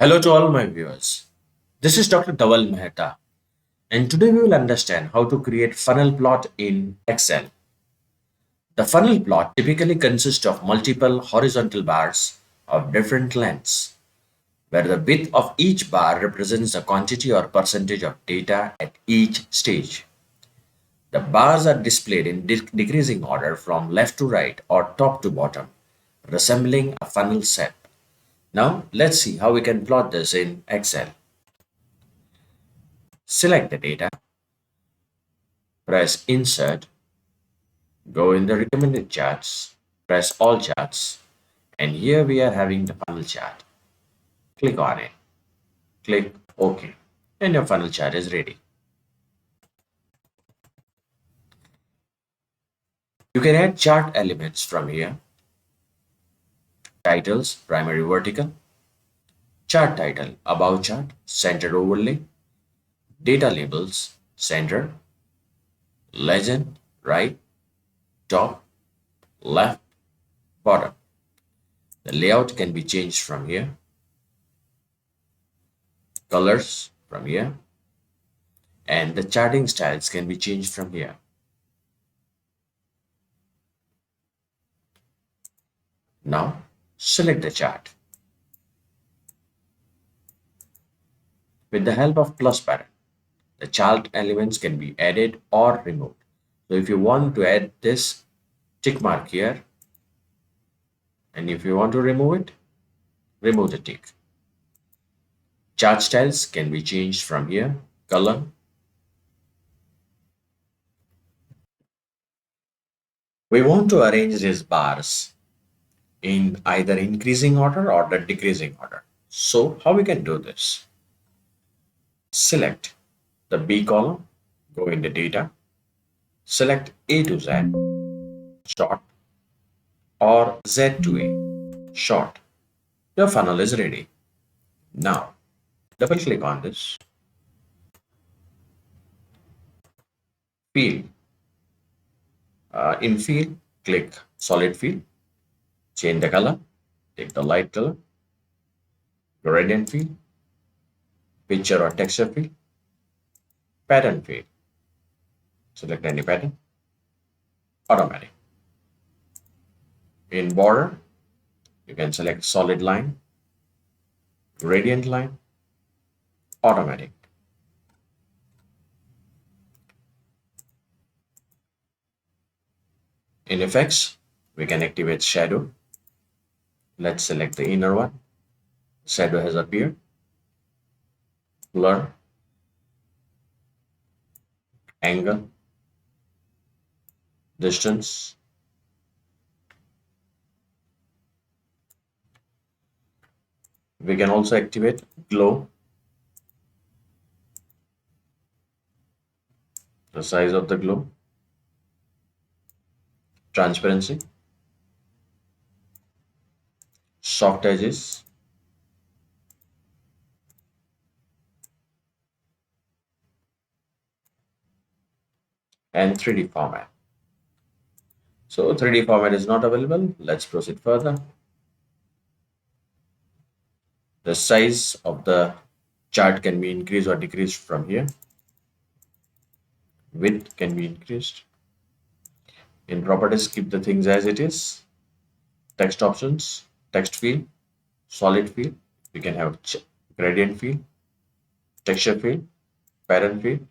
Hello to all my viewers. This is Dr. Dhaval Maheta, and today we will understand how to create funnel plot in Excel. The funnel plot typically consists of multiple horizontal bars of different lengths, where the width of each bar represents the quantity or percentage of data at each stage. The bars are displayed in decreasing order from left to right or top to bottom, resembling a funnel set. Now, let's see how we can plot this in Excel. Select the data, press Insert, go in the recommended charts, press All Charts, and here we are having the funnel chart. Click on it, click OK, and your funnel chart is ready. You can add chart elements from here. Titles, primary vertical, chart title, above chart, center overlay, data labels, center, legend, right, top, left, bottom. The layout can be changed from here, colors from here, and the charting styles can be changed from here. Now, select the chart. With the help of plus button, the chart elements can be added or removed. So if you want to add this tick mark here, and if you want to remove it, remove the tick. Chart styles can be changed from here, color. We want to arrange these bars in either increasing order or the decreasing order. So how we can do this? Select the B column, go in the data, select A to Z, short, or Z to A, short. Your funnel is ready. Now, double click on this, field. In field, click solid field, change the color, take the light color, gradient field, picture or texture field, pattern field. Select any pattern, automatic. In border, you can select solid line, gradient line, automatic. In effects, we can activate shadow. Let's select the inner one. Shadow has appeared. Blur, angle, distance. We can also activate glow, the size of the glow, transparency, soft edges, and 3D format. So 3D format is not available. Let's proceed further. The size of the chart can be increased or decreased from here. Width can be increased. In properties, keep the things as it is. Text options, text field, solid field. You can have gradient field, texture field, pattern field.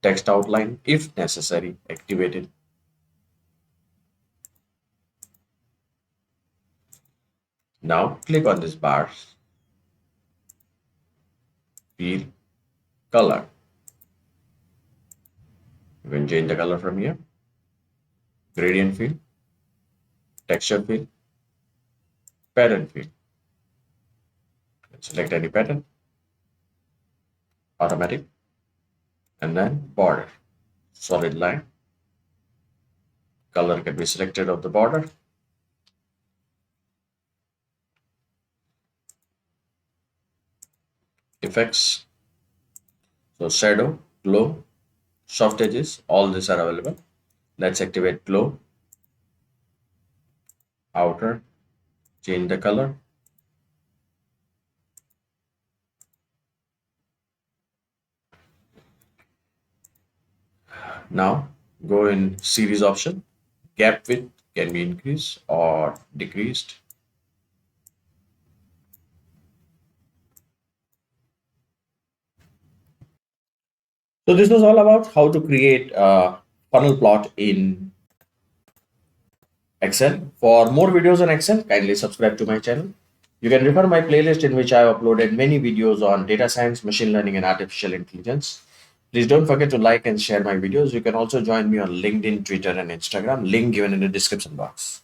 Text outline, if necessary, activated. Now click on this bar, field, color. You can change the color from here. Gradient field, texture field, pattern field. Select any pattern, automatic, and then border, solid line. Color can be selected of the border. Effects, so shadow, glow, soft edges, all these are available. Let's activate glow. outer, change the color. Now go in series option. Gap width can be increased or decreased. So this was all about how to create a funnel plot in Excel. For more videos on Excel, kindly subscribe to my channel. You can refer my playlist in which I have uploaded many videos on data science, machine learning, and artificial intelligence. Please don't forget to like and share my videos. You can also join me on LinkedIn, Twitter, and Instagram. Link given in the description box.